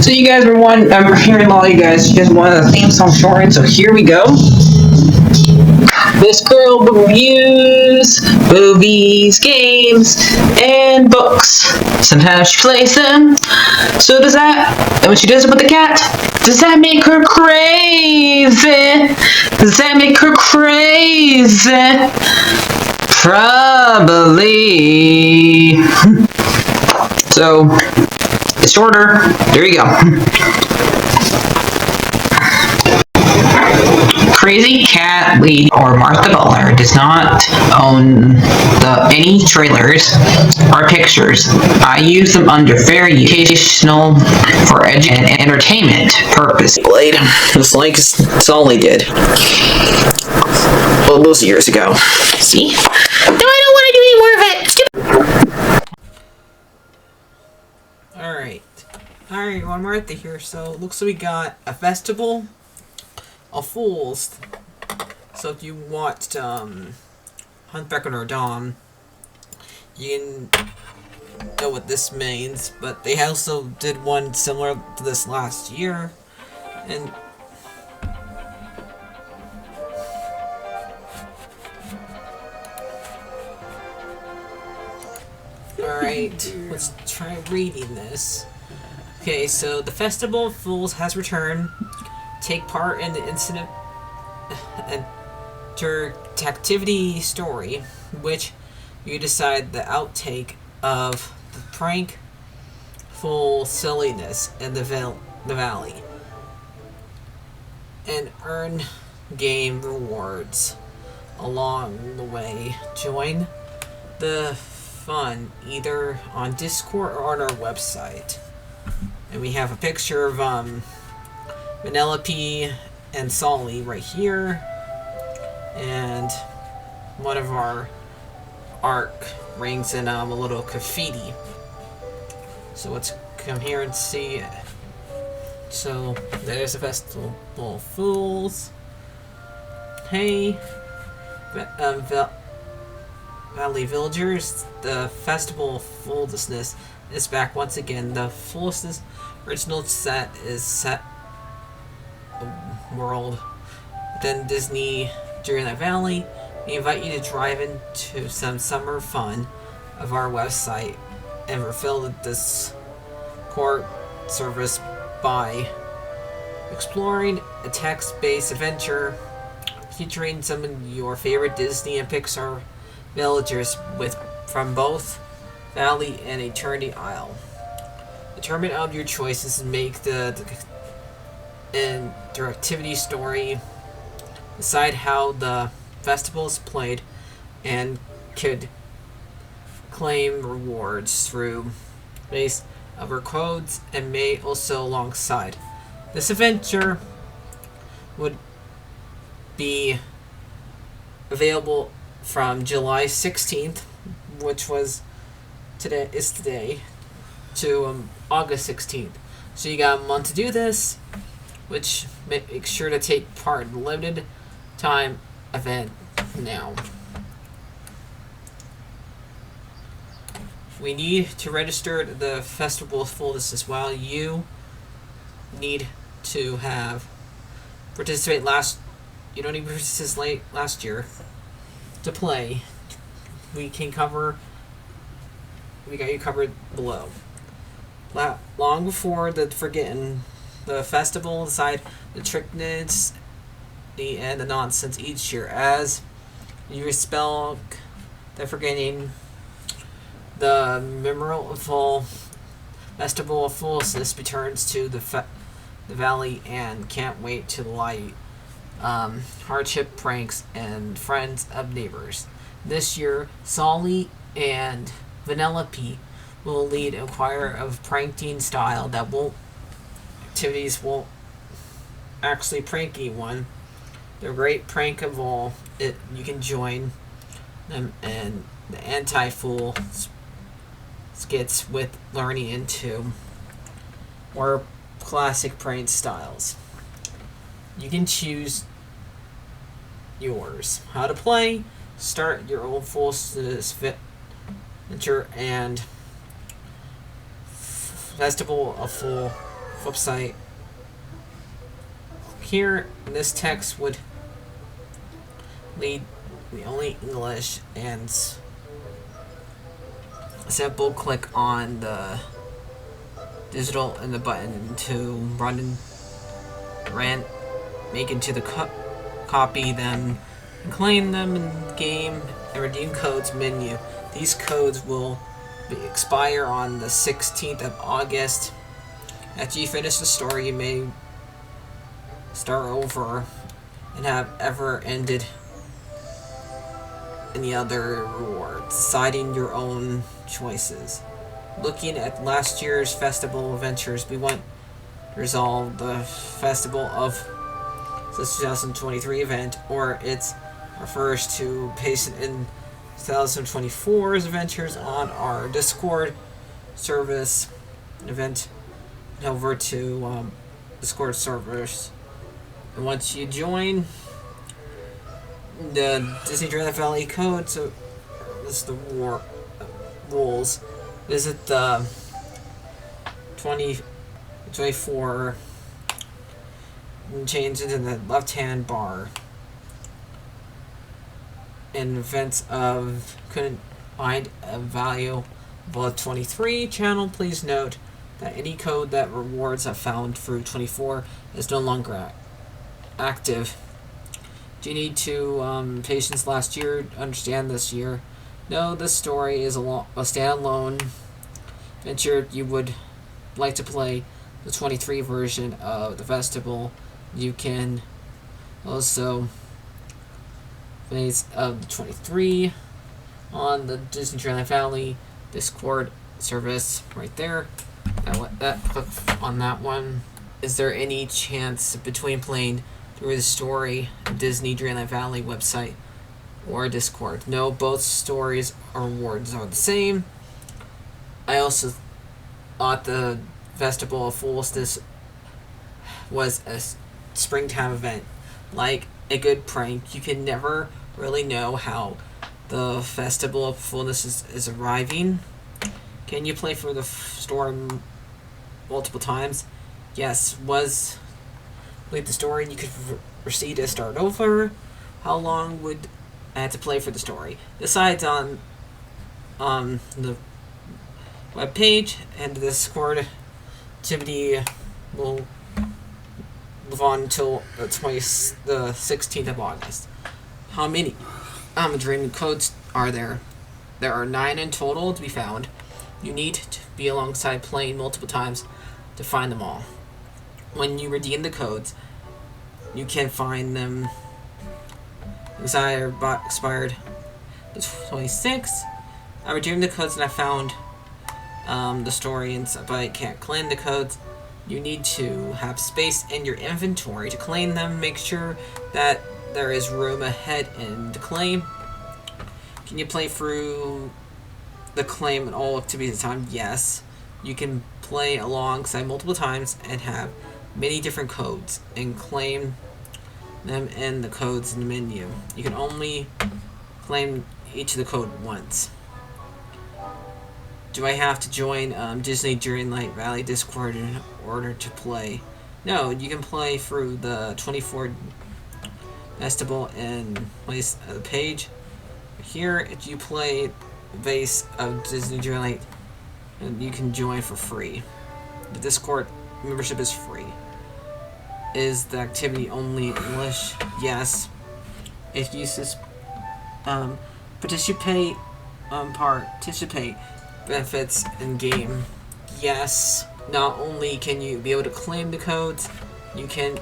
So you guys were I'm hearing a lot of you guys wanted a theme song shortened, so here we go. This girl reviews movies, games, and books. Sometimes she plays them. So does that, and when she does it with the cat, does that make her crazy? Does that make her crazy? Probably. So, it's shorter. There you go. Crazy Cat Lady or Martha Butler does not own any trailers or pictures. I use them under fair educational for and entertainment purpose. Blade, just like Sully did. Well, those years ago. See? No, I don't want to do any more of it. Alright, well, I'm Martha here. So, looks like we got a Festival of Fools. So if you watched Hunt Back on Our Dawn, you can know what this means. But they also did one similar to this last year, and alright, let's try reading this. Okay, so the Festival of Fools has returned. Take part in the incident interactivity story, which you decide the outtake of the prank full silliness in the valley, and earn game rewards along the way. Join the fun either on Discord or on our website. And we have a picture of Penelope and Solly right here, and one of our arc rings in a little graffiti. So let's come here and see it. So there's the Festival of Fools. Hey, Valley Villagers, the Festival of Foolishness is back once again. The Foolishness original set is set world within Disney Dreamlight Valley. We invite you to drive into some summer fun of our website and fulfill this core service by exploring a text-based adventure featuring some of your favorite Disney and Pixar villagers from both Valley and Eternity Isle. The tournament of your choices make the interactivity story, decide how the festival is played, and could claim rewards through base of our codes, and may also alongside. This adventure would be available from July 16th, which was today, to August 16th. So you got a month to do this, which make sure to take part in the limited time event now. We need to register the Festival of Foolishness as well. You need to have participate you don't need to participate last year to play. We got you covered below. Long before the festival aside the trickness and the nonsense each year, as you spell the forgetting the memorable Festival of Foolishness returns to the valley, and can't wait to light hardship pranks and friends of neighbors. This year, Solly and Vanellope will lead a choir of pranking style that won't actually prank anyone. The great prank of all, you can join them and the anti-fool skits with learning into more classic prank styles. You can choose yours. How to play, start your own full adventure, and Festival of website. Here, this text would lead the only English and simple click on the digital and the button to make into the copy them and claim them in the game and redeem codes menu. These codes will expire on the 16th of August. After you finish the story, you may start over and have ever ended any other rewards, deciding your own choices. Looking at last year's festival adventures, we want to resolve the Festival of 2023 event, or it refers to patient in 2024's adventures on our Discord service event. Over to Discord servers, and once you join the Disney Dreamlight Valley code, so this is the rules. Visit the 2024 and change into the left-hand bar. In events of couldn't find a value above 23 channel, please note that any code that rewards are found through 24 is no longer active. Do you need to patience last year understand this year? No, this story is a standalone adventure. You would like to play the 23 version of the festival. You can also phase of the 23 on the Disney Dreamlight Valley Discord service right there. Click on that one. Is there any chance between playing through the story of Disney Dreamlight Valley website or Discord? No, both stories or rewards are the same. I also thought the Festival of Foolishness was a springtime event. Like a good prank, you can never really know how the Festival of Foolishness is arriving. Can you play for the story multiple times? Yes. Was complete the story and you could proceed to start over? How long would I have to play for the story? Decides on the web page, and the Discord activity will live on until the 16th of August. How many dream codes are there? There are 9 in total to be found. You need to be alongside playing multiple times to find them all. When you redeem the codes, you can find them expired the 26th. I redeemed the codes and I found the story, but I can't claim the codes. You need to have space in your inventory to claim them. Make sure that there is room ahead and to claim. Can you play through the claim and all activities at a time? Yes. You can play alongside multiple times and have many different codes and claim them in the codes in the menu. You can only claim each of the code once. Do I have to join Disney Dreamlight Valley Discord in order to play? No, you can play through the 24 Festival and place the page. Here, if you play base of Disney Dreamlight, and you can join for free. The Discord membership is free. Is the activity only English? Yes. If you participate benefits in game. Yes. Not only can you be able to claim the codes, you can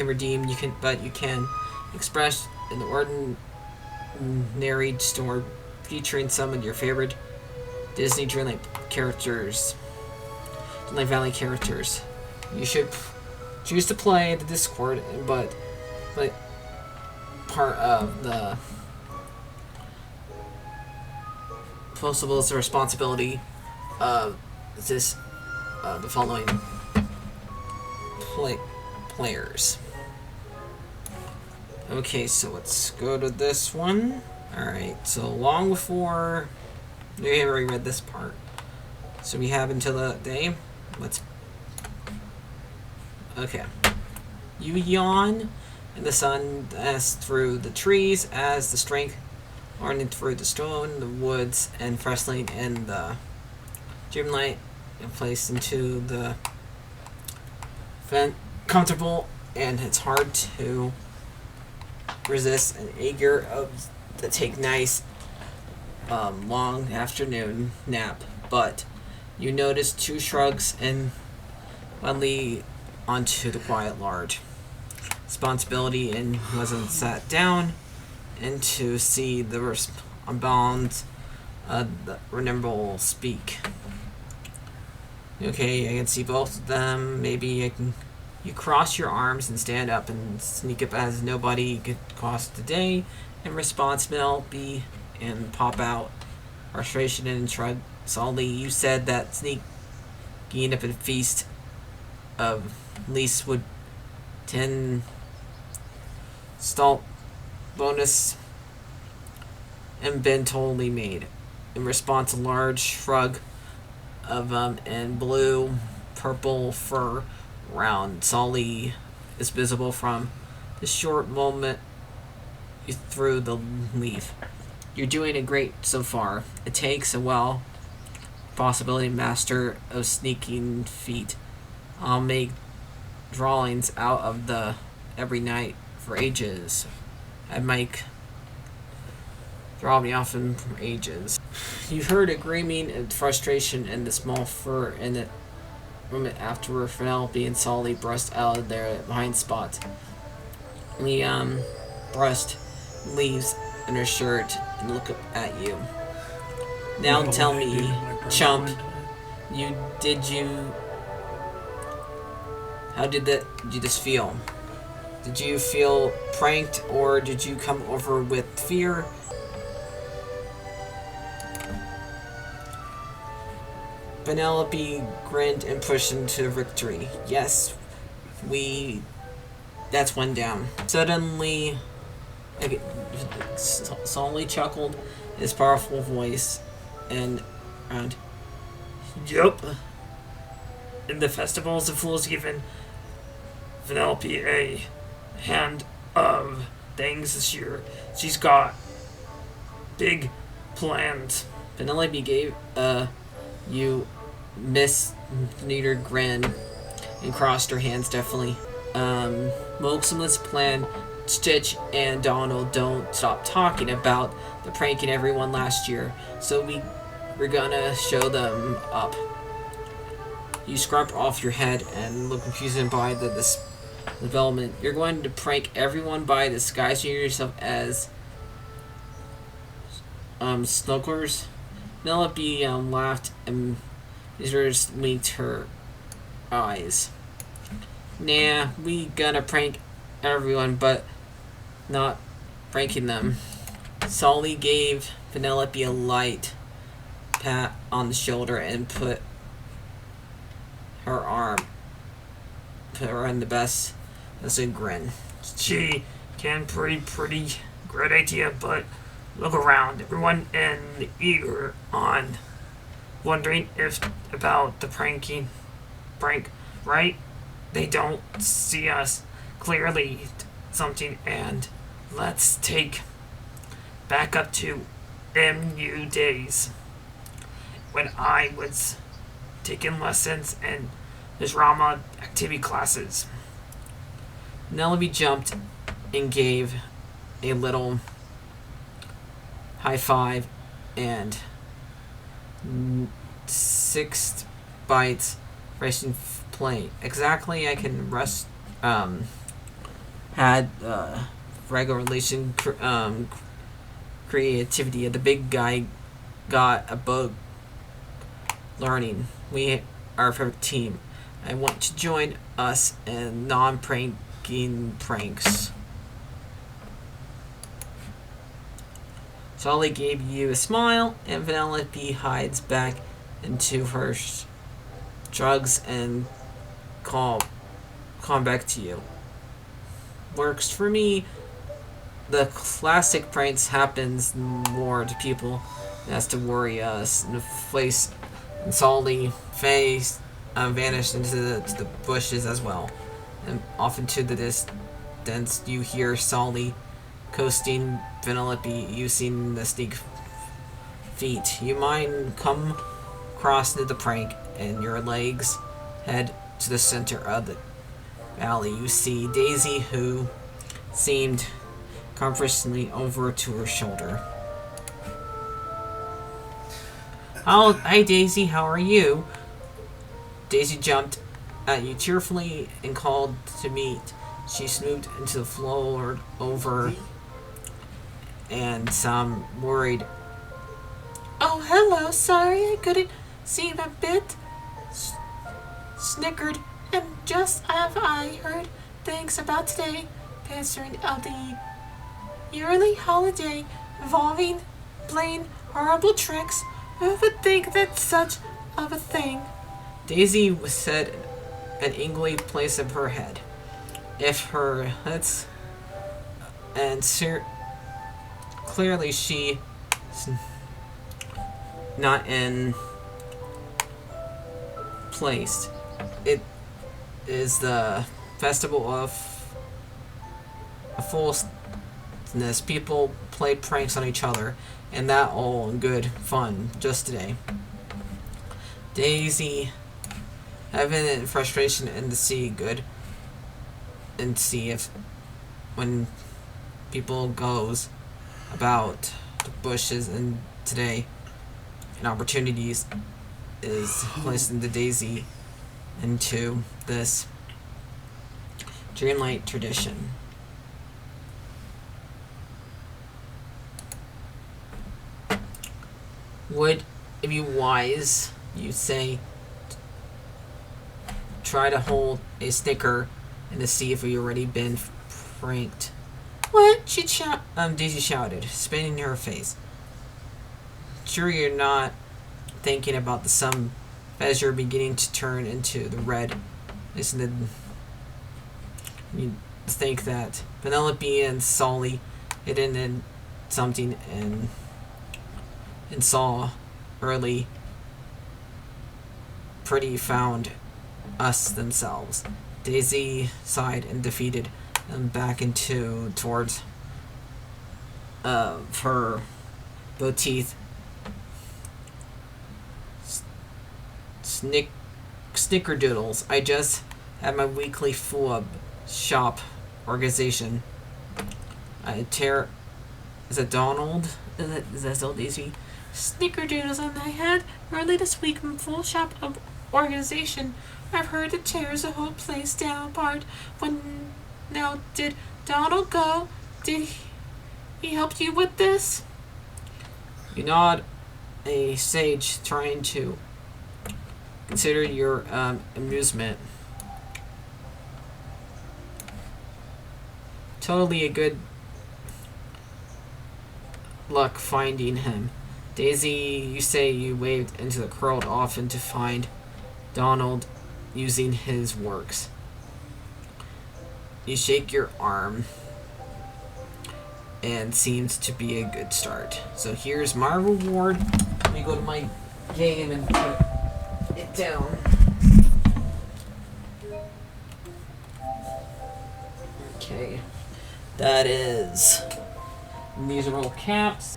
redeem. But you can express in the ordinary store featuring some of your favorite Disney Dreamlight characters, Dreamlight Valley characters. You should choose to play the Discord, but part of the possible is the responsibility of the following players. Okay, so let's go to this one. Alright, so long before... We already read this part. So we have until the day. Let's. Okay. You yawn, and the sun as through the trees as the strength running through the stone, the woods, and wrestling in the Dreamlight and placed into the vent comfortable, and it's hard to resist an eager of the take nice long afternoon nap, but you notice two shrugs and finally onto the quiet large responsibility and wasn't sat down and to see the bounds the remember speak. Okay, I can see both of them. Maybe I can. You cross your arms and stand up and sneak up as nobody could cross the day, and responsibility and pop out frustration and shrug. Solely, you said that sneaking up and feast of least would 10 stall bonus and been totally made. In response, a large shrug of and blue purple fur round Solly is visible from the short moment through the leaf. You're doing it great so far. It takes a while. Possibility master of sneaking feet. I'll make drawings out of the every night for ages. I Mike draw me often for ages. You heard a screaming and frustration in the small fur in the moment after Penelope and Solly brushed out of their behind spot. Liam brushed leaves in her shirt and looked up at you. Now tell me, chump, how did you just feel? Did you feel pranked or did you come over with fear? Penelope grinned and pushed into victory. Yes, that's one down. Suddenly, Solly chuckled his powerful voice and Yup. In the Festivals of Fools given Penelope a hand of things this year. She's got big plans. Penelope gave you Miss Neater grin and crossed her hands definitely. Moxonless plan. Stitch and Donald don't stop talking about the pranking everyone last year, so we're gonna show them up. You scrub off your head and look confused by this development. You're going to prank everyone by disguising yourself as snooklers. Penelope laughed and just winked her eyes. Nah, we gonna prank everyone, but not pranking them. Solly gave Penelope a light pat on the shoulder and put her in the best as a grin. She can pretty great idea, but look around. Everyone in eager on wondering if about the prank, right? They don't see us clearly something, and let's take back up to MU days when I was taking lessons in the drama activity classes. Penelope jumped and gave a little high five and 6 bites racing plate. Exactly, I can rest. Had regular relation creativity. The big guy got a bug learning. We are a perfect team. I want to join us in non-pranking pranks. Solly gave you a smile, and Penelope hides back into her drugs and come back to you. Works for me. The classic pranks happens more to people that has to worry us in the face and Solly face vanished into the bushes as well. And off into the distance, you hear Solly coasting Vanellope using the sneak feet. You might come across into the prank, and your legs head to the center of the valley. You see Daisy, who seemed comfortingly over to her shoulder. Oh, hi Daisy, how are you? Daisy jumped at you cheerfully and called to meet. She snooped into the floor over and some worried. Oh, hello, sorry I couldn't see a bit. Snickered, and just as I heard things about today, pattern of the yearly holiday involving playing horrible tricks. Who would think that such of a thing? Daisy was set an ingly place of her head. If her head's and clearly she not in place. It is the Festival of Foolishness. People play pranks on each other, and that all in good fun just today. Daisy, having in frustration and to see good, and see if when people goes about the bushes and today, and opportunities is placed into Daisy into this Dreamlight tradition. Would it be wise, you say, try to hold a sticker and to see if we already been pranked? What? Daisy shouted, spinning her face. Sure you're not thinking about the sun as you're beginning to turn into the red. Listen, you think that Penelope and Solly hidden in something and saw early pretty found us themselves. Daisy sighed and defeated them back into towards her both snickerdoodles. I just had my weekly fool shop organization. Is it Donald? Is that still Daisy? Snickerdoodles, and I had early this week in full shop of organization. I've heard it tears the whole place down apart. Now, did Donald go? Did he help you with this? You nod, a sage trying to consider your amusement. Totally a good luck finding him. Daisy, you say you waved into the curled often to find Donald using his works. You shake your arm and seems to be a good start. So here's my reward. Let me go to my game and put it down. Okay. That is. And these are all caps.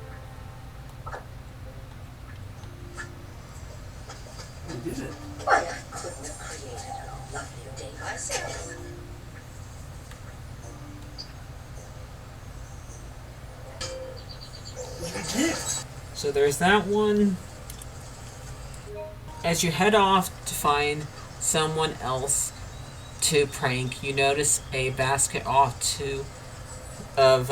Why, I couldn't have created a lovelier day myself. So there's that one. As you head off to find someone else to prank, you notice a basket off of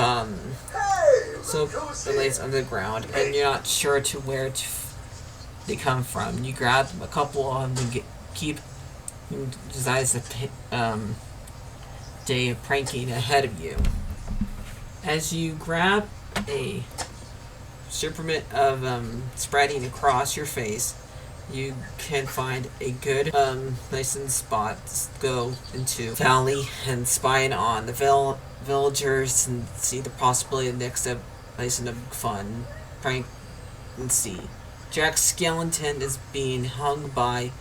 soap that lays under the ground, and you're not sure to where they come from. You grab a couple of them and keep decides the day of pranking ahead of you. As you grab a shipment of spreading across your face, you can find a good nice spot to go into the valley and spying on the villagers and see the possibility of next step nice and fun prank and see. Jack's skeleton is being hung by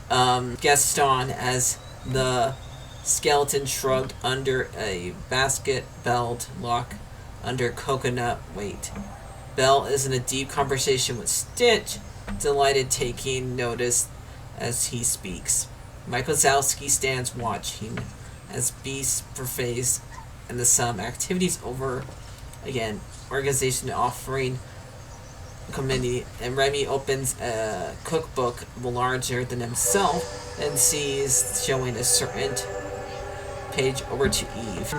Gaston as the skeleton shrugged under a basket belt lock under coconut weight. Belle is in a deep conversation with Stitch, delighted taking notice as he speaks. Mike Wazowski stands watching as Beast parades and the some activities over again. Organization offering committee, and Remy opens a cookbook larger than himself and sees showing a certain page over to Eve.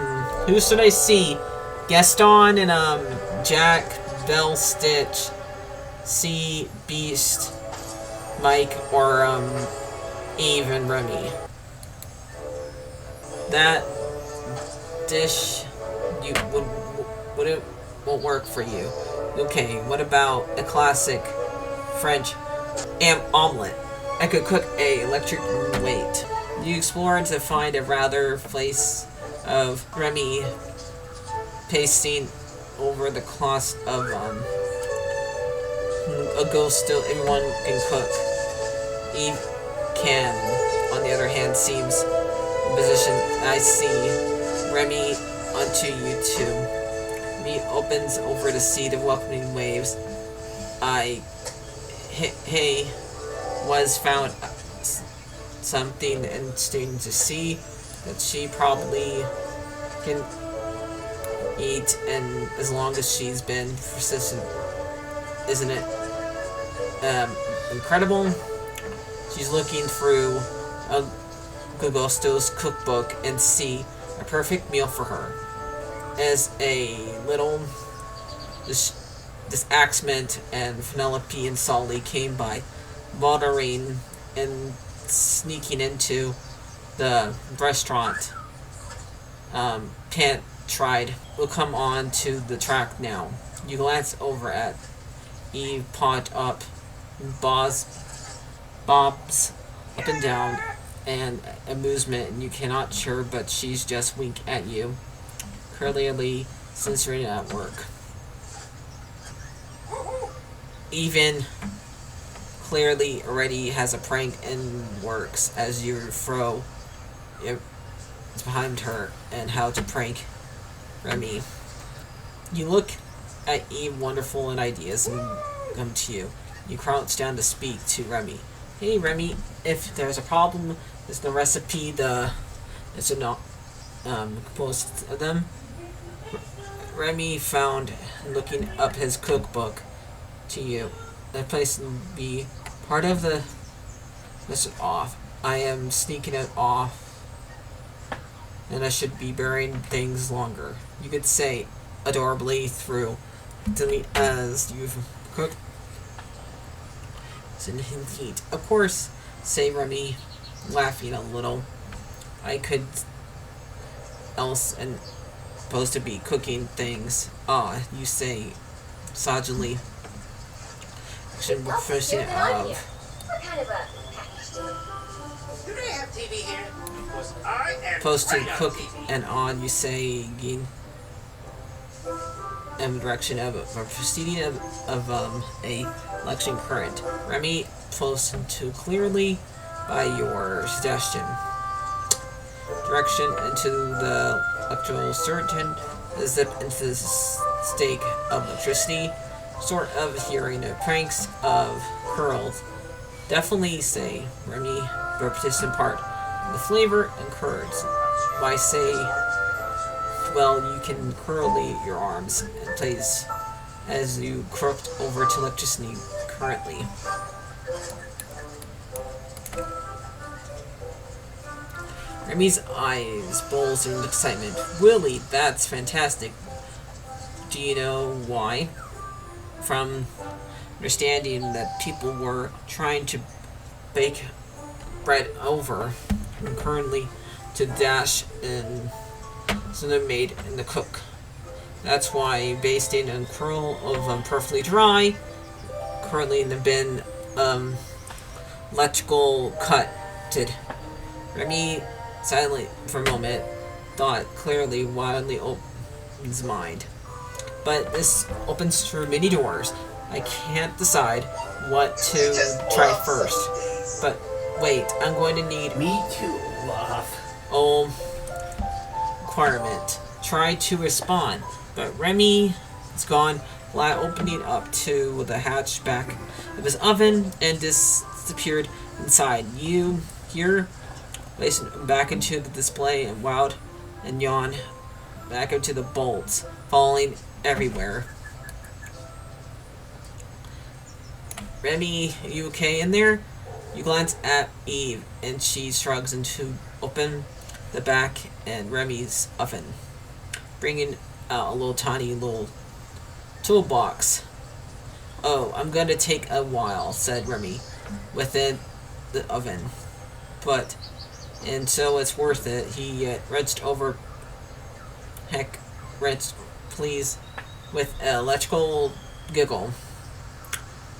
Who should I see? Gaston and Jack, Belle, Stitch, C, Beast, Mike, or Eve and Remy. That dish won't work for you. Okay, what about a classic French omelet? I could cook a electric weight. You explore to find a rather place of Remy pasting over the cost of a ghost still everyone can cook. Eve can, on the other hand, seems position I see Remy onto you too. Me opens over to see the welcoming waves. Hey, was found something interesting to see that she probably can eat, and as long as she's been persistent, isn't it incredible? She's looking through Gugosto's cookbook and see a perfect meal for her. As a little this Axement and Penelope and Solly came by, watering and sneaking into the restaurant. Pant tried. We'll come on to the track now. You glance over at Eve pot up, bobs up and down, and amusement, and you cannot sure, but she's just wink at you, clearly censoring at work. Even clearly already has a prank in works as you throw it behind her and how to prank Remy. You look at Eve, wonderful, and ideas and come to you. You crouch down to speak to Remy. Hey Remy, if there's a problem with the recipe, it's not composed of them. Remy found looking up his cookbook to you. That place will be part of the this off. I am sneaking it off, and I should be burying things longer. You could say adorably through delete as you've cooked. It's in heat. Of course, say Remy, laughing a little. I could else and supposed to be cooking things. You say sagely. Should be first of What kind of a package Do they have TV here? Because I am supposed to right on cook TV. and on you say in direction of proceeding of a election current. Remy close to clearly by your suggestion. Direction into the electoral certain zip into the stake of electricity. Sort of hearing of pranks of curls. Definitely say Remy repetition part. The flavor and curds. Why say well you can curly your arms in place as you crooked over to electricity currently. Remy's eyes bulge in excitement. Willie, that's fantastic. Do you know why? From understanding that people were trying to bake bread over and currently to dash in so they're made in the cook. That's why basting and curl of perfectly dry currently in the bin electrical cutted. Remy silently for a moment thought clearly wildly opens mind. But this opens through many doors. I can't decide what to try first. But wait, I'm going to need Me too, love. requirement. Try to respond. But Remy is gone, opening up to the hatchback of his oven and disappeared inside. You're racing back into the display and wowed and yawn back into the bolts, falling everywhere. Remy, are you okay in there? You glance at Eve, and she shrugs into open the back and Remy's oven, bringing out a little tiny little toolbox. Oh, I'm gonna take a while, said Remy, within the oven. But, and so it's worth it. He reached over, please, with an electrical giggle.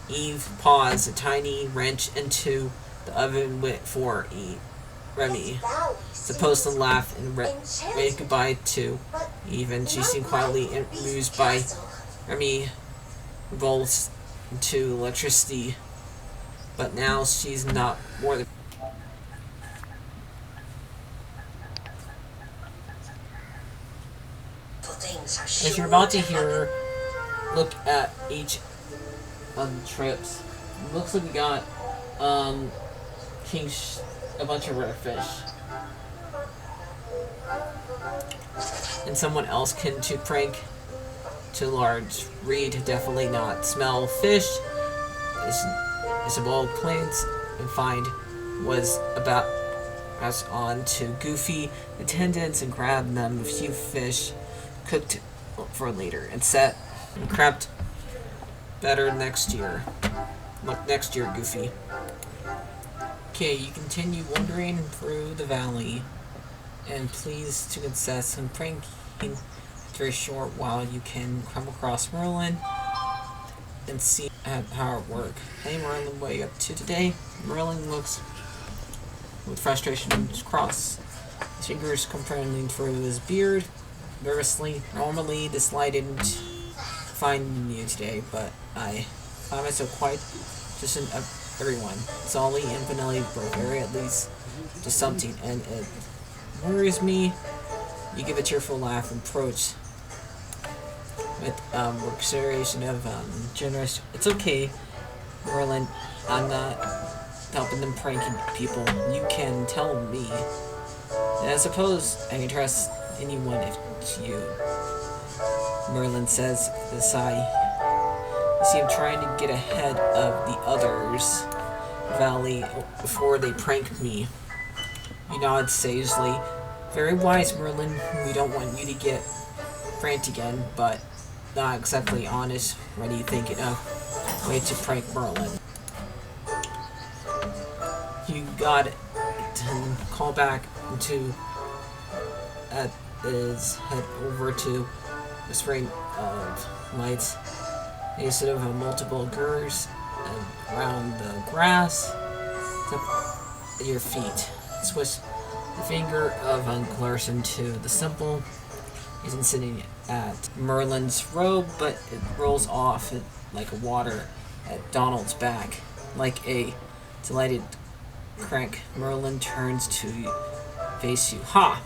Eve paused a tiny wrench into the oven for Remy, supposed to laugh and wave goodbye to Eve, and she seemed quietly amused by Remy revolves into electricity, but now she's not more than. As you're about to hear, look at each of the trips. It looks like we got a bunch of rare fish. And someone else can to prank to large. Read definitely not. Smell fish. Is a bowl of plants and find was about us on to Goofy attendants and grab them a few fish cooked for later and set and crept better next year. Look, next year, Goofy. Okay, you continue wandering through the valley, and please to confess and pranking very short while you can come across Merlin and see how it works. Hey Merlin, what are you up to today? Merlin looks with frustration across his fingers compressing through his beard nervously. Normally this light didn't find you today, but I find myself quite just in everyone. Solly and Vanelli were very at least just something, and it worries me. You give a tearful laugh and approach with consideration of generous. It's okay, Merlin. I'm not helping them pranking people. You can tell me. And I suppose I can trust anyone if it's you. Merlin says with a sigh. You see, I'm trying to get ahead of the others, Valley, before they prank me. You nod sagely. Very wise, Merlin. We don't want you to get pranked again, but not exactly honest. What are you thinking of? Way to prank Merlin. You got it. And call back to is head over to the spring of lights. Instead of multiple girs around the grass at your feet. Switch the finger of Larson to the simple. Isn't sitting at Merlin's robe, but it rolls off like water at Donald's back. Like a delighted crank, Merlin turns to face you. Ha!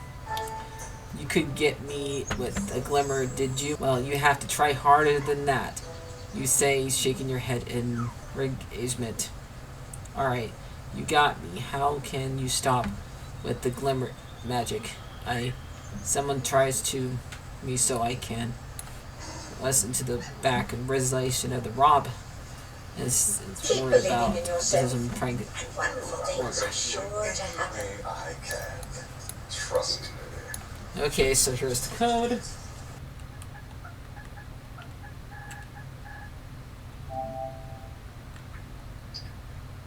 You could get me with a glimmer, did you? Well, you have to try harder than that. You say, shaking your head in engagement. Alright, you got me. How can you stop with the glimmer magic? Someone tries to me so I can. Listen to the back and realization of the rob. It's worried about doesn't prank I can. Trust me. Okay, so here's the code.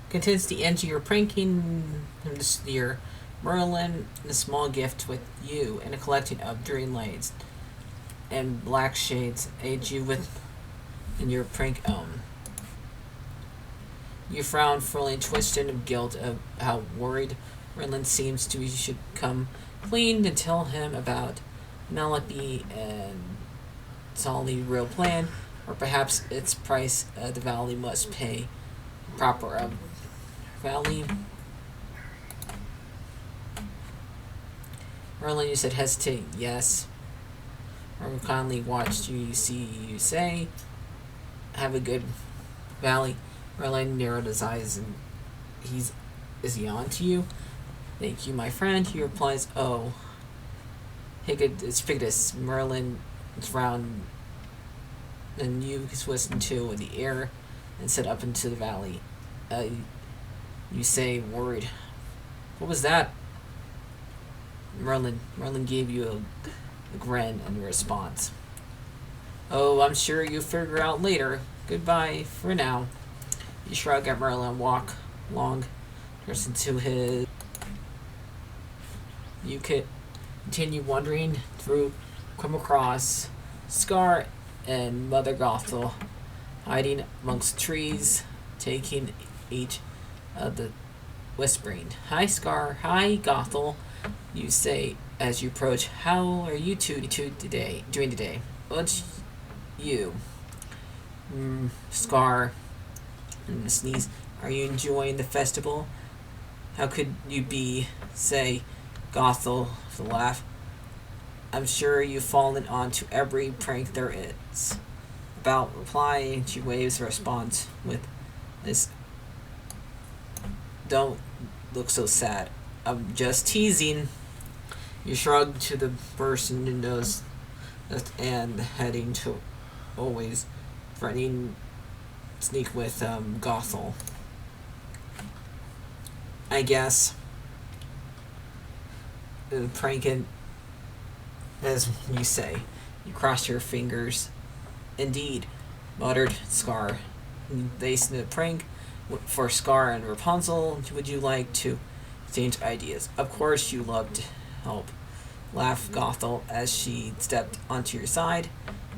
Contains the end of your pranking this year. Merlin, a small gift with you, and a collection of Dreamlights and black shades aid you with in your prank You frown, feeling twisted of guilt of how worried Merlin seems to. You should come clean and tell him about Penelope and Solly's real plan. or perhaps its price the valley must pay. Proper valley. Merlin, you said hesitate. Yes. Merlin kindly watched you see you say, have a good valley. Merlin narrowed his eyes and is he on to you? Thank you, my friend. He replies, oh. It's Pictus. Merlin frowned and you whistled to the air and set up into the valley. You say, worried. What was that? Merlin gave you a grin in response. Oh, I'm sure you'll figure out later. Goodbye for now. You shrug at Merlin and walk along. Listen to his. You could continue wandering through, come across Scar and Mother Gothel hiding amongst trees, taking each of the whispering. Hi, Scar. Hi, Gothel. You say as you approach. How are you two doing today? What's you? Scar and sneeze. Are you enjoying the festival? How could you be? Say, Gothel with a laugh. I'm sure you've fallen onto every prank there is. About reply, she waves a response with this. Don't look so sad. I'm just teasing. You shrug to the person who knows and heading to always threatening sneak with Gothel. I guess pranking, as you say. You cross your fingers. Indeed, muttered Scar. They snipped prank for Scar and Rapunzel. Would you like to exchange ideas? Of course you love to help. Laughed Gothel as she stepped onto your side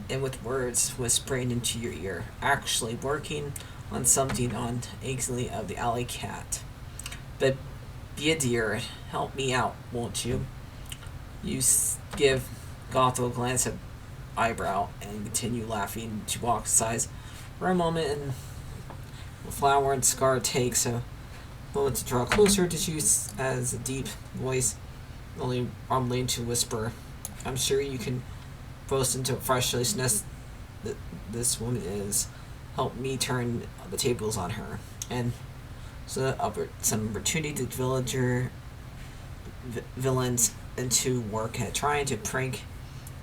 and with words whispering into your ear. Actually working on something on Ainsley of the Alley Cat. But be a dear, help me out, won't you? You give Gothel a glance of eyebrow and continue laughing. She walks aside for a moment and the flower and Scar takes a moment to draw closer to you as a deep voice only rumbling to whisper, I'm sure you can boast into freshness that this woman is. Help me turn the tables on her. And so some opportunity to villains into work at trying to prank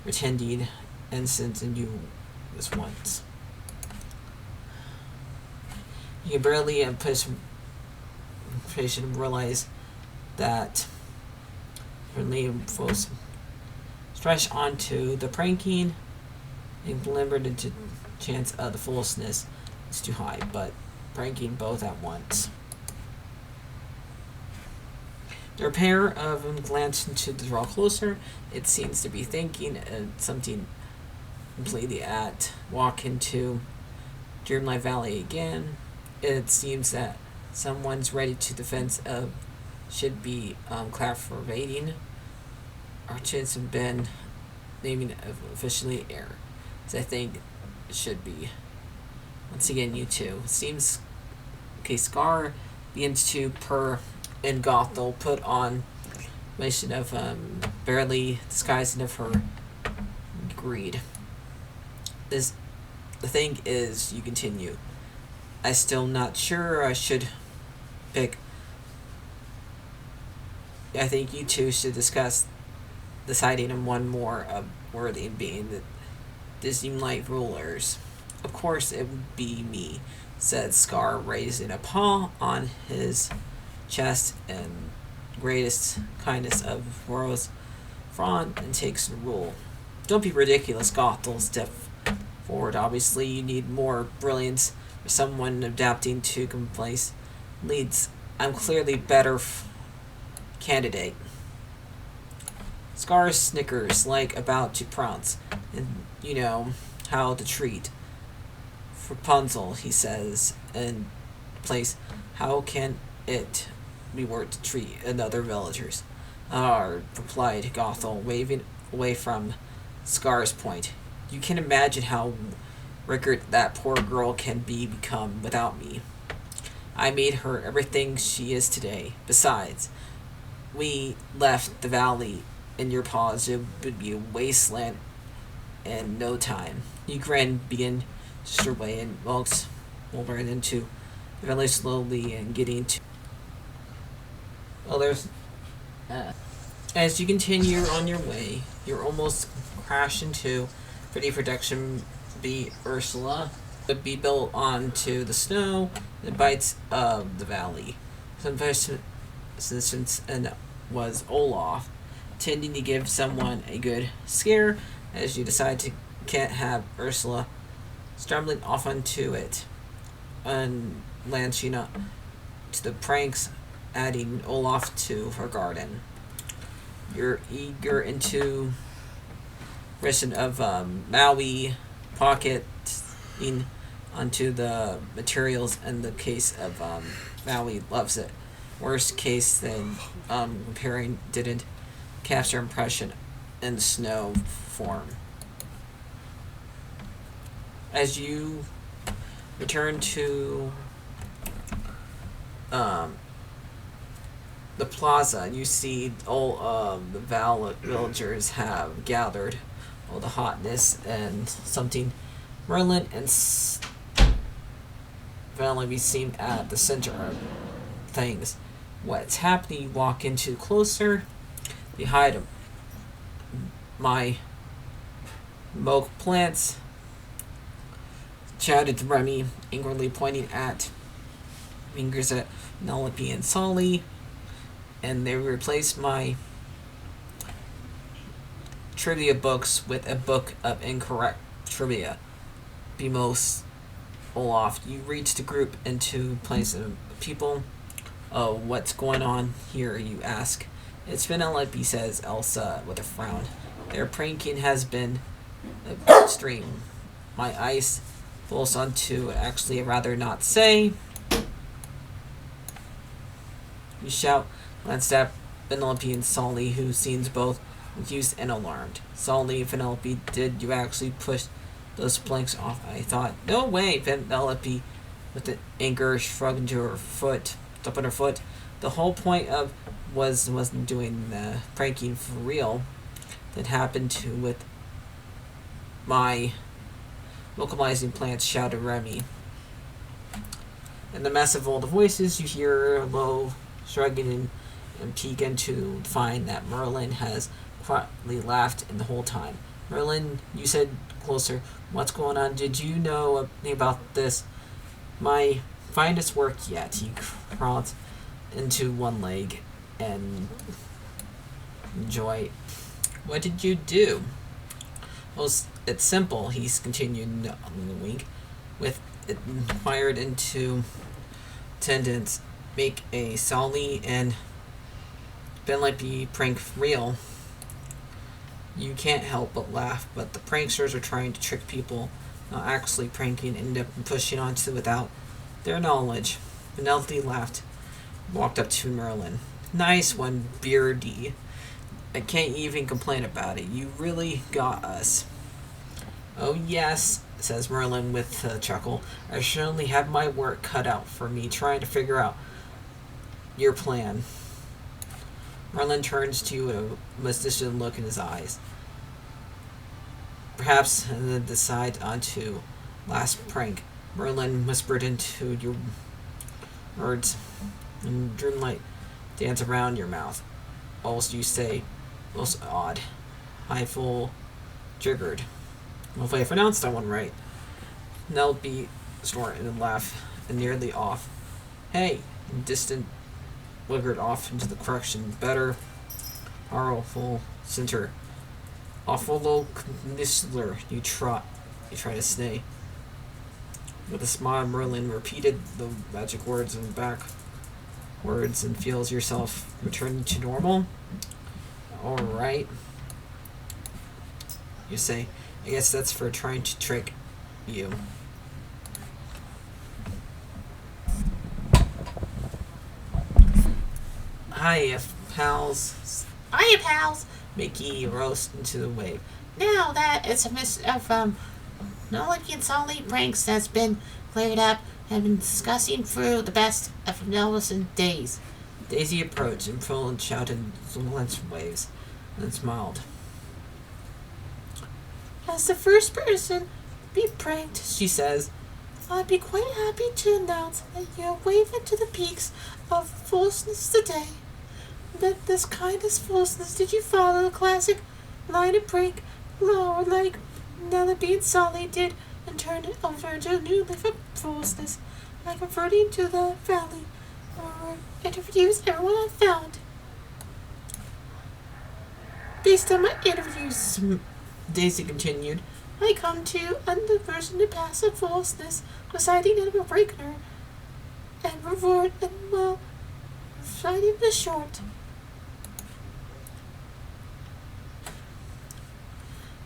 pretending innocent and you this once. You barely realize that Liam falls stretched onto the pranking and glimmered into chance of the foolishness is too high, but pranking both at once. The pair of them glance into the draw closer. It seems to be thinking something completely at walk into Dreamlight Valley again. It seems that someone's ready to defense of should be clarificating. Our chance have been naming officially error. So I think it should be. Once again, you two. Seems okay. Scar begins to purr, and Gothel put on mention of barely disguising of her greed. The thing is, you continue. I'm still not sure I should pick. I think you two should discuss deciding on one more worthy being the Disney Dreamlight rulers. Of course it would be me, said Scar, raising a paw on his chest and greatest kindness of Rose front and takes the rule. Don't be ridiculous, Gothel stepped forward. Obviously you need more brilliance for someone adapting to complaints leads. I'm clearly better candidate. Scar snickers like about to pronounce, and you know how to treat Rapunzel, he says, in place. How can it be worth to treat another villagers? Replied Gothel, waving away from Scar's point. You can imagine how record that poor girl can become without me. I made her everything she is today. Besides, we left the valley in your paws. It would be a wasteland in no time. You grinned, began just your way, and walked over into the valley slowly and getting to. Well, there's. As you continue on your way, you're almost crash into pretty production B Ursula would be built onto the snow that bites of the valley. Some assistance and was Olaf, intending to give someone a good scare as you decide to can't have Ursula stumbling off onto it and launching up to the pranks, adding Olaf to her garden. You're eager into rest of Maui pocketing onto the materials, and the case of Maui loves it. Worst case than comparing didn't capture impression in snow form. As you return to the plaza, you see all of the villagers have gathered. All the hotness and something. Merlin and finally we seem at the center of things. What's happening? You walk into closer. Behind my moke plants. Shouted Remy, angrily pointing at fingers at Penelope and Solly. And they replaced my trivia books with a book of incorrect trivia. Bemos Olaf, you reach the group into place of people. Oh, what's going on here, you ask. It's Penelope, says Elsa with a frown. Their pranking has been extreme. My ice falls onto actually I'd rather not say. You shout, glanced at Penelope and Solly, who seems both confused and alarmed. Solly, Penelope, did you actually push those planks off? I thought, no way, Penelope, with the anger shrugged to her foot, up on her foot. The whole point of wasn't doing the pranking for real. That happened to with my localizing plants, shouted Remy. In the mess of all the voices, you hear low shrugging and peek into find that Merlin has quietly laughed in the whole time. Merlin, you said closer. What's going on? Did you know anything about this? My finest work yet. He crawled into one leg and enjoy. What did you do? Well, it's simple. He's continued on the wink. With it fired into tendons, make a Solly and Penelope prank real. You can't help but laugh, but the pranksters are trying to trick people, not actually pranking, and end up pushing onto without their knowledge. Penelope laughed, walked up to Merlin. Nice one, Beardy. I can't even complain about it. You really got us. Oh yes, says Merlin with a chuckle. I surely have my work cut out for me trying to figure out your plan. Merlin turns to you with a malicious look in his eyes. Perhaps, and then decides onto last prank. Merlin whispered into your words, and Dreamlight dance around your mouth. Also, you say, most odd. I full triggered. Hopefully I pronounced that one right. Penelope snorted and laughed, and nearly off. Hey, distant wiggled off into the correction. Better, powerful center. Awful Knistler, you try to stay. With a smile, Merlin repeated the magic words and backwards and feels yourself returning to normal. Alright. You say, I guess that's for trying to trick you. Hiya, pals. Hiya, pals. Mickey rose into the wave. Now that it's a miss of technology and solid pranks that's been cleared up and been discussing through the best of adolescent days. Daisy approached and Roland shouted some lunch waves and smiled. As the first person to be pranked, she says, I'd be quite happy to announce that you're waving to the peaks of foolishness today. That this kind of foolishness did you follow the classic line of prank lore like Penelope and Solly did and turn it over into a new life of foolishness, like reverting to the valley or interviews everyone I found. Based on my interviews, Daisy continued. I come to the version of passive foolishness, deciding on a breaker and reward and well, fighting the short.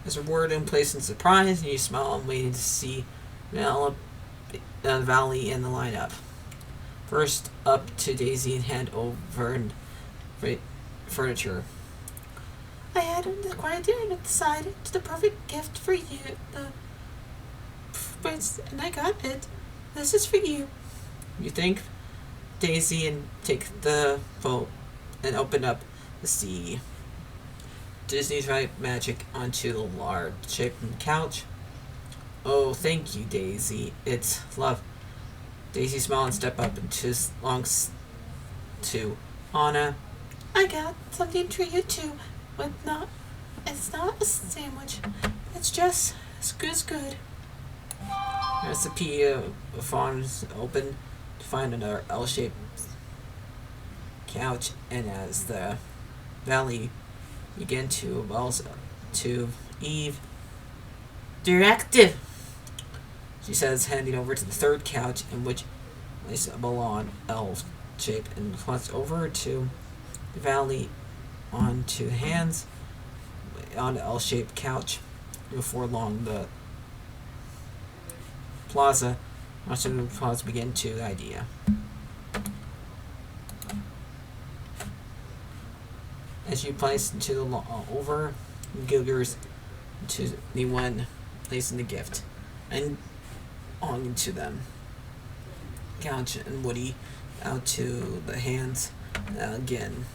As a word in place in surprise, and you smile and waiting to see the Valley in the lineup. First up to Daisy and hand over and furniture. I had the quiet dinner and decided to the perfect gift for you. And I got it. This is for you. You thank Daisy and take the boat and open up the sea. Disney Dreamlight magic onto the large shaped couch. Oh, thank you, Daisy. It's love. Daisy smiled and stepped up and longs to Anna. I got something for you too, but it's not a sandwich. It's just as good as good. Recipe farms open to find another L-shaped couch, and as the valley began to wells to Eve. Directive! She says, handing over to the third couch, in which lays a balloon L-shaped, and flies over to the valley onto hands on the L-shaped couch. Before long, the plaza, much of the plaza began to the idea. As you place into the over Gilgers to the one placing the gift and on into them. Couch and Woody out to the hands again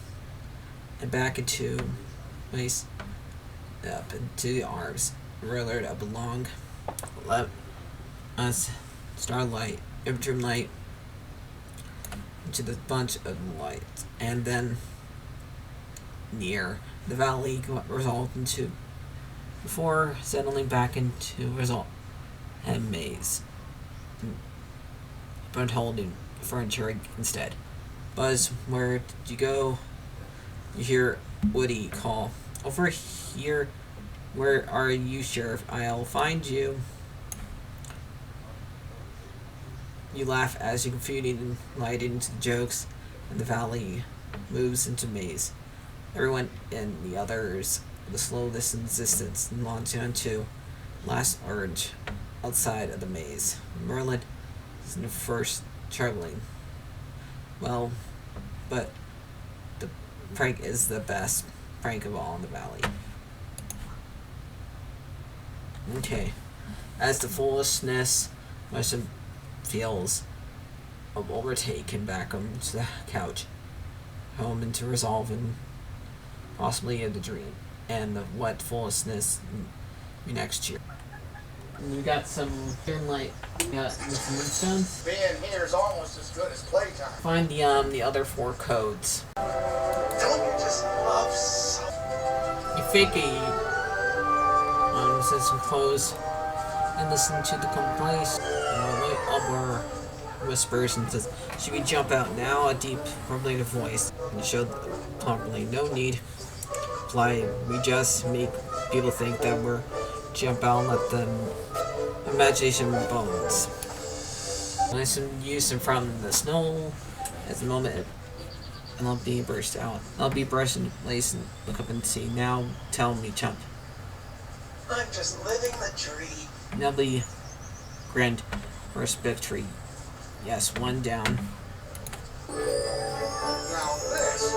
and back into place up into the arms rolled up along left us starlight Dreamlight into the bunch of lights and then near the valley resolved into before settling back into result and maze but holding furniture instead. Buzz, where did you go? You hear Woody call. Over here. Where are you, Sheriff? I'll find you. You laugh as you confusing and light into the jokes and the valley moves into maze. Everyone and the others, the slow distance and launch onto last urge outside of the maze. Merlin is the first struggling. Well, but the prank is the best prank of all in the valley. Okay. As the foolishness must have feels of overtaken back onto the couch, home into resolve and possibly in the dream, and of what foolishness next year. And we got some Dreamlight, some moonstones. Being here is almost as good as playtime. Find the other 4 codes. Don't you just love something? You fake said some clothes and listen to the complaints. Upper whispers and says, "Should we jump out now?" A deep, rumbling voice. And showed promptly, "No need. Fly. We just make people think that we're jump out and let them imagination bones." I use from the snow at the moment, and I'll be burst out. I'll be brushed and lace and look up and see. Now tell me, chump. I'm just living the dream. Nelly grinned. First victory. Yes, 1 down. Now this is a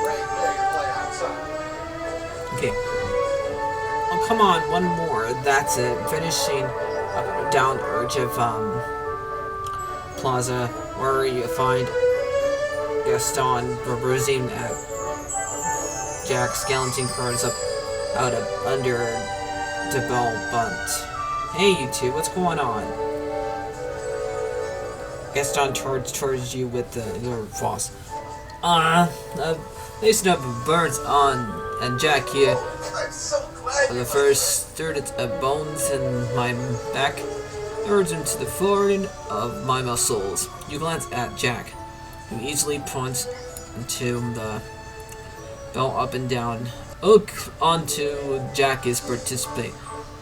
great day to play outside. Okay. Oh, come on, 1 more. That's it. Finishing down urge of Plaza, where you find Gaston bruising at Jack skeleton curls up out of under the bell bunt. Hey, you two, what's going on? Gaston towards you with your boss. Listen up, birds on, and Jack here. I'm so glad The first stirred bones in my back, urged into the foreign of my muscles. You glance at Jack, who easily points into the bell up and down. Look onto Jack is participate.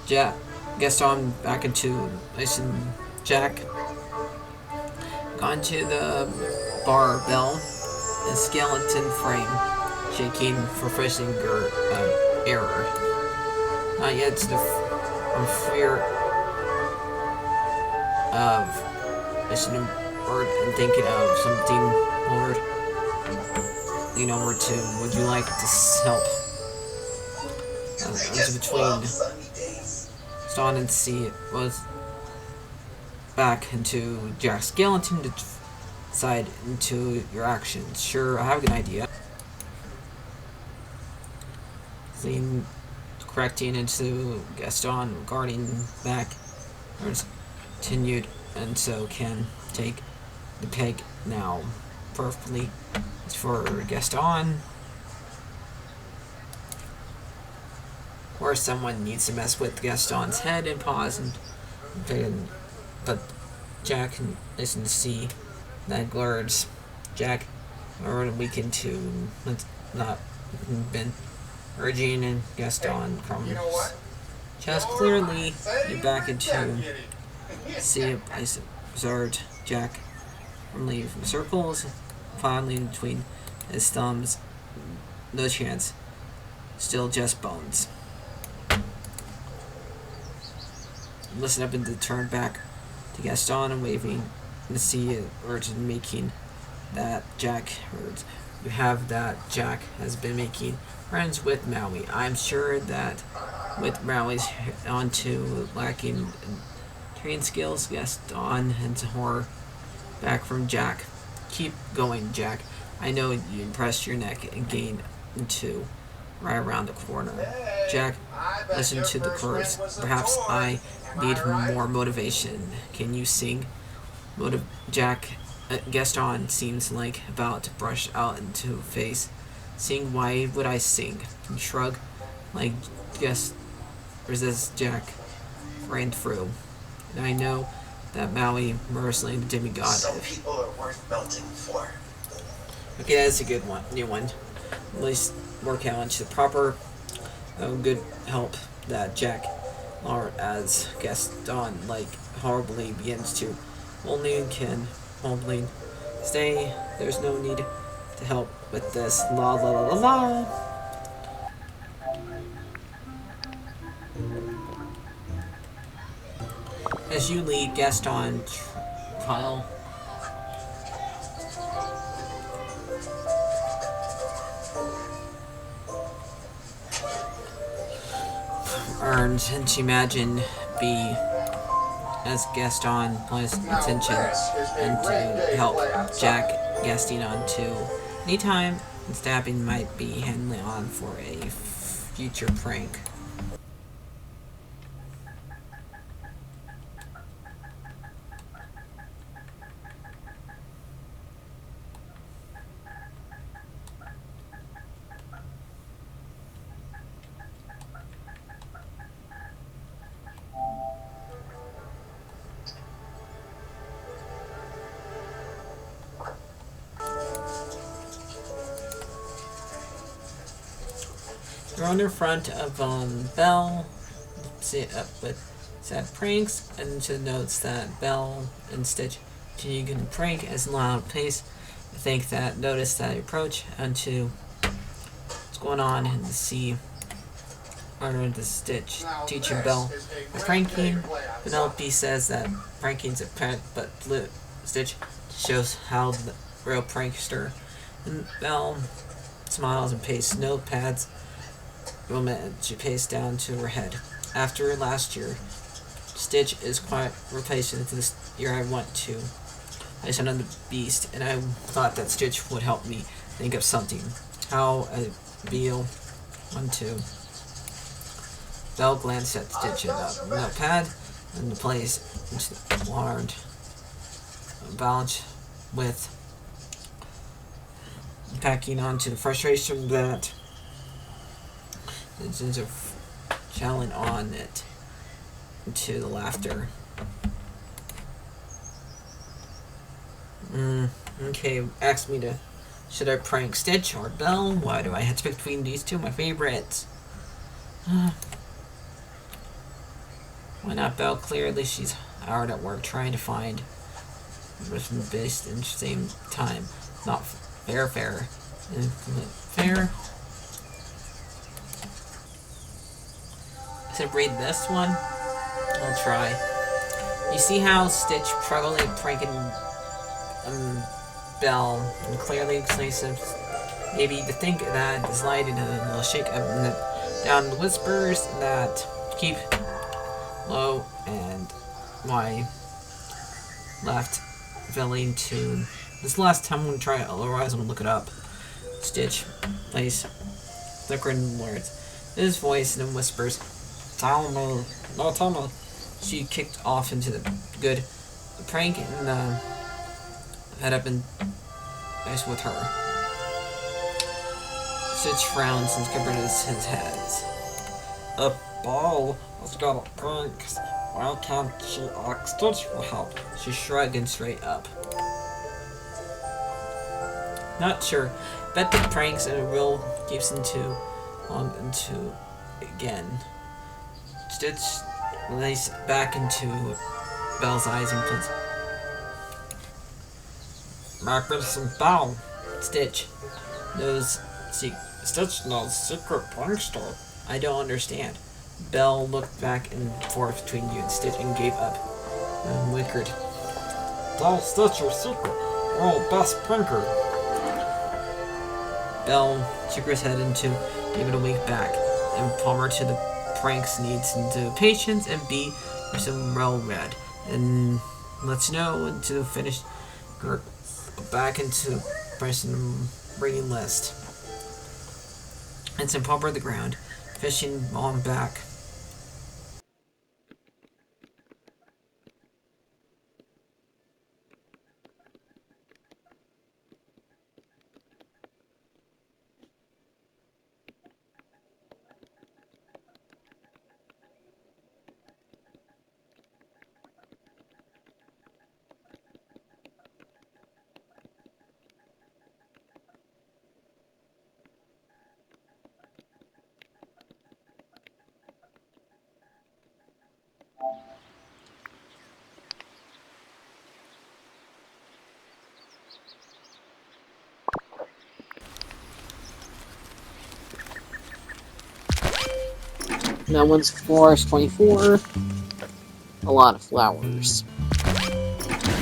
Gaston back into listen. Jack gone to the bar bell, the skeleton frame, shaking for freshing error. Not yet to the fear of listening word and thinking of something word. Lean over to, would you like to help? Between Ston and C was back into Jack's skeleton to decide into your actions. Sure, I have an idea. Lean correcting into Gaston regarding back continued, and so can take the peg now perfectly. As for Gaston, or someone needs to mess with Gaston's head and pause and but Jack can listen to see that glurs Jack or weakened to not been urging and Gaston crumbs. You know what? Just clearly you back into see a observed Jack from leave circles finally between his thumbs. No chance. Still just bones. Listen up and turn back to Gaston and waving to see urgent making that Jack heard. You have that Jack has been making friends with Maui. I'm sure that with Maui's onto lacking train skills, Gaston and horror back from Jack. Keep going, Jack. I know you impressed your neck and gained into right around the corner. Jack, listen to the chorus. Perhaps I need more motivation. Can you sing? Jack, Gaston seems like about to brush out into face. Sing? Why would I sing? You shrug, like resist Jack ran through. And I know that Maui, mercilessly demigod. Some people are worth melting for. Okay, that's a good one, new one. At least work out into the proper, good help that Jack, or as Gaston, like horribly begins to only can only stay. There's no need to help with this. La la la la la. As you lead Gaston trial. Earns and to imagine be as Gaston plays attention and to help Jack Gaston on to anytime stabbing might be handling on for a future prank. You're on the front of Belle, sit up with sad pranks, and to notes that Belle and Stitch continue to prank as loud pace. I think that notice that approach and to what's going on and see under the Stitch teaching Belle the pranking. Penelope says that pranking's a pet, but Stitch shows how the real prankster. And Belle smiles and pastes notepads. Moment she paced down to her head. After last year, Stitch Stitch is quite replaced into this year I want to. I sent on the beast, and I thought that Stitch would help me think of something. How a Beal 1-2. Belle glanced at Stitch in a notepad and the place learned balance with packing onto the frustration that is challenge on it to the laughter. Okay, asked me to should I prank Stitch or Belle? Why do I have to pick between these two? My favorites. Why not Belle? Clearly she's hard at work trying to find written based in the same time. Not fair. Fair. To read this one, I'll try. You see how Stitch probably pranking Belle and clearly explains maybe to think that is light and a little shake up down the whispers that keep low and my left filling to this last time I'm gonna try it, otherwise I'm gonna look it up. Stitch plays flickering words. His voice and whispers, "Tell me, no tell me." She kicked off into the good prank and had up been nice with her. Stitch frowns and covers his head. A ball has got a prank. Why can't she ask Stitch for help? She shrugged and straight up. Not sure. Bet the pranks and Will keeps into again. Stitch lays back into Belle's eyes and puts Magnificent Belle. Stitch knows Stitch knows secret prankster. I don't understand. Belle looked back and forth between you and Stitch and gave up. Wickered. Tell Stitch your secret. World best pranker. Belle shook her head into gave it a wink back, and Palmer to the pranks needs into patience and B for some well read. And let's know into finish back into person reading list. And some Palmer the ground, fishing on back. That one's Forest 24. A lot of flowers.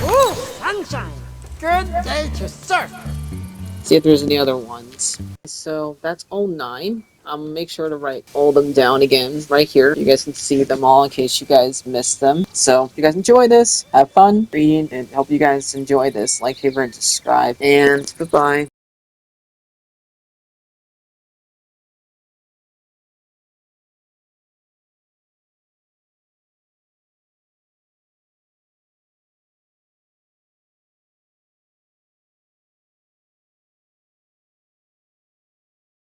Ooh, sunshine! Good day to surf! See if there's any other ones. So that's all 9. Make sure to write all them down again right here. You guys can see them all in case you guys missed them. So if you guys enjoy this, have fun reading, and hope you guys enjoy this. Like, favorite, and subscribe. And goodbye.